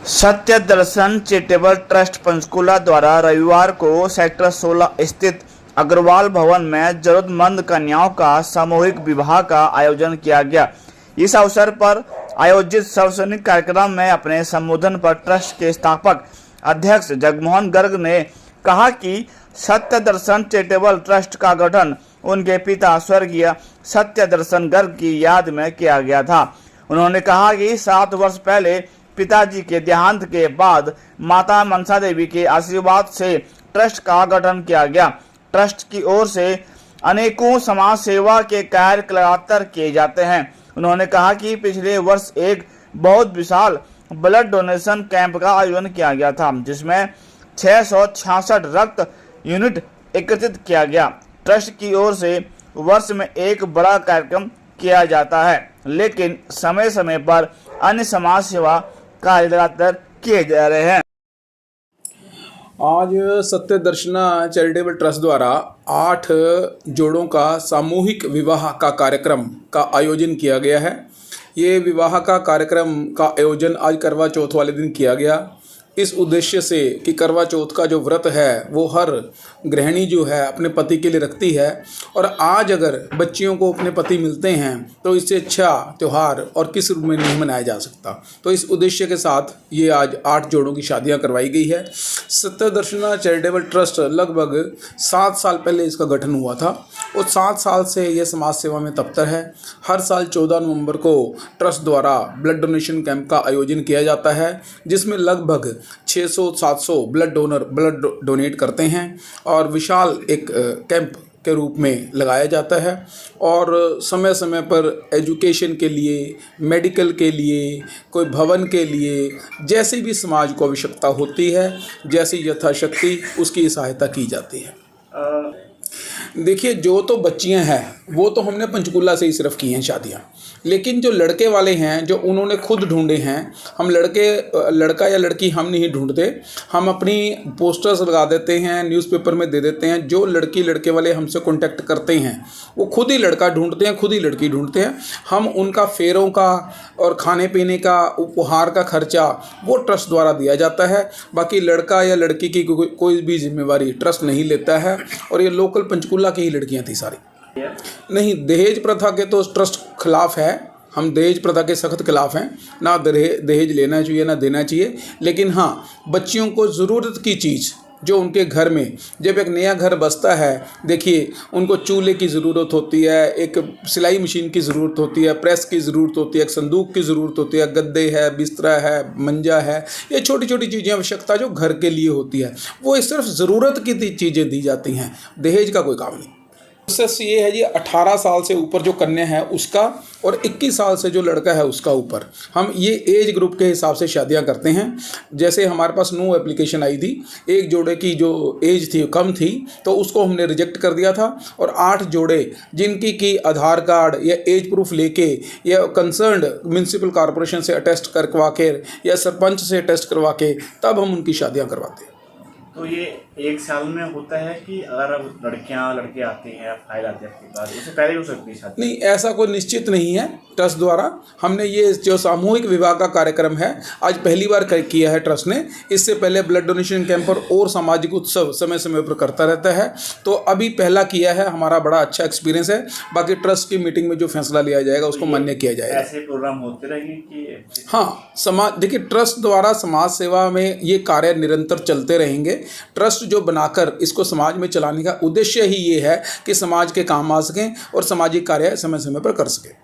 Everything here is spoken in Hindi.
सत्य दर्शन चैरिटेबल ट्रस्ट पंचकूला द्वारा रविवार को सेक्टर 16 स्थित अग्रवाल भवन में जरूरतमंद कन्याओं का सामूहिक विवाह का आयोजन किया गया। इस अवसर पर आयोजित सार्वजनिक कार्यक्रम में अपने संबोधन पर ट्रस्ट के स्थापक अध्यक्ष जगमोहन गर्ग ने कहा कि सत्य दर्शन चैरिटेबल ट्रस्ट का गठन उनके पिता स्वर्गीय सत्य दर्शन गर्ग की याद में किया गया था। उन्होंने कहा कि 7 वर्ष पहले पिताजी के देहांत के बाद माता मनसा देवी के आशीर्वाद से ट्रस्ट का गठन किया गया। ट्रस्ट की ओर से अनेकों समाज सेवा के कार्य लगातार किए जाते हैं। उन्होंने कहा कि पिछले वर्ष एक बहुत विशाल ब्लड डोनेशन कैंप का आयोजन किया गया था, जिसमें 666 रक्त यूनिट एकत्रित किया गया। ट्रस्ट की ओर से वर्ष में एक बड़ा कार्यक्रम किया जाता है, लेकिन समय समय पर अन्य समाज सेवा कार्य लगातार किए जा रहे हैं। आज सत्य दर्शना चैरिटेबल ट्रस्ट द्वारा 8 जोड़ों का सामूहिक विवाह का कार्यक्रम का आयोजन किया गया है। ये विवाह का कार्यक्रम का आयोजन आज करवा चौथ वाले दिन किया गया, इस उद्देश्य से कि करवा चौथ का जो व्रत है वो हर गृहिणी जो है अपने पति के लिए रखती है, और आज अगर बच्चियों को अपने पति मिलते हैं तो इससे अच्छा त्यौहार और किस रूप में नहीं मनाया जा सकता। तो इस उद्देश्य के साथ ये आज 8 जोड़ों की शादियां करवाई गई है। सत्य दर्शना चैरिटेबल ट्रस्ट लगभग 7 साल पहले इसका गठन हुआ था और 7 साल से ये समाज सेवा में तत्पर है। हर साल 14 नवंबर को ट्रस्ट द्वारा ब्लड डोनेशन कैंप का आयोजन किया जाता है, जिसमें लगभग 600-700 ब्लड डोनर ब्लड डोनेट करते हैं और विशाल एक कैंप के रूप में लगाया जाता है। और समय समय पर एजुकेशन के लिए, मेडिकल के लिए, कोई भवन के लिए, जैसे भी समाज को आवश्यकता होती है, जैसी यथाशक्ति उसकी सहायता की जाती है। देखिए, जो तो बच्चियां हैं वो तो हमने पंचकूला से ही सिर्फ की हैं शादियां, लेकिन जो लड़के वाले हैं जो उन्होंने खुद ढूंढे हैं, हम लड़का या लड़की हम नहीं ढूंढते, हम अपनी पोस्टर्स लगा देते हैं, न्यूज़पेपर में दे देते हैं। जो लड़की लड़के वाले हमसे कांटेक्ट करते हैं वो खुद ही लड़का ढूंढते हैं, खुद ही लड़की ढूंढते हैं। हम उनका फेरों का और खाने पीने का, उपहार का खर्चा वो ट्रस्ट द्वारा दिया जाता है। बाकी लड़का या लड़की की कोई भी जिम्मेवारी ट्रस्ट नहीं लेता है। और ये लोकल पंचकूला की ही लड़कियां थी सारी। नहीं, दहेज प्रथा के तो ट्रस्ट खिलाफ है, हम दहेज प्रथा के सख्त खिलाफ हैं। ना दहेज लेना चाहिए ना देना चाहिए, लेकिन हाँ, बच्चियों को ज़रूरत की चीज़ जो उनके घर में, जब एक नया घर बसता है, देखिए उनको चूल्हे की ज़रूरत होती है, एक सिलाई मशीन की ज़रूरत होती है, प्रेस की ज़रूरत होती है, एक संदूक की ज़रूरत होती है, गद्दे है, बिस्तरा है, मंजा है, ये छोटी छोटी चीज़ें आवश्यकता जो घर के लिए होती है, वो सिर्फ ज़रूरत की चीज़ें दी जाती हैं, दहेज का कोई काम नहीं। प्रोसेस ये है जी, 18 साल से ऊपर जो कन्या है उसका और 21 साल से जो लड़का है उसका ऊपर, हम ये एज ग्रुप के हिसाब से शादियां करते हैं। जैसे हमारे पास नो एप्लीकेशन आई थी, एक जोड़े की जो एज थी कम थी तो उसको हमने रिजेक्ट कर दिया था, और 8 जोड़े जिनकी की आधार कार्ड या एज प्रूफ लेके या कंसर्न्ड म्यूनसिपल कॉरपोरेशन से अटेस्ट करवा के या सरपंच से अटेस्ट करवा के तब हम उनकी शादियाँ करवाते हैं। तो ये 1 साल में होता है कि अगर अब लड़के आते हैं, फाइल आते हैं आपके पास, उससे पहले हो सकती है शादी? नहीं, ऐसा कोई निश्चित नहीं है। ट्रस्ट द्वारा हमने ये जो सामूहिक विवाह का कार्यक्रम है आज पहली बार किया है ट्रस्ट ने। इससे पहले ब्लड डोनेशन कैंप और सामाजिक उत्सव समय समय पर करता रहता है, तो अभी पहला किया है, हमारा बड़ा अच्छा एक्सपीरियंस है। बाकी ट्रस्ट की मीटिंग में जो फैसला लिया जाएगा उसको मान्य किया जाएगा। ऐसे प्रोग्राम होते रहेंगे कि? हाँ, देखिए ट्रस्ट द्वारा समाज सेवा में ये कार्य निरंतर चलते रहेंगे। ट्रस्ट जो बनाकर इसको समाज में चलाने का उद्देश्य ही ये है कि समाज के काम आ सकें और सामाजिक कार्य समय समय पर कर सकें।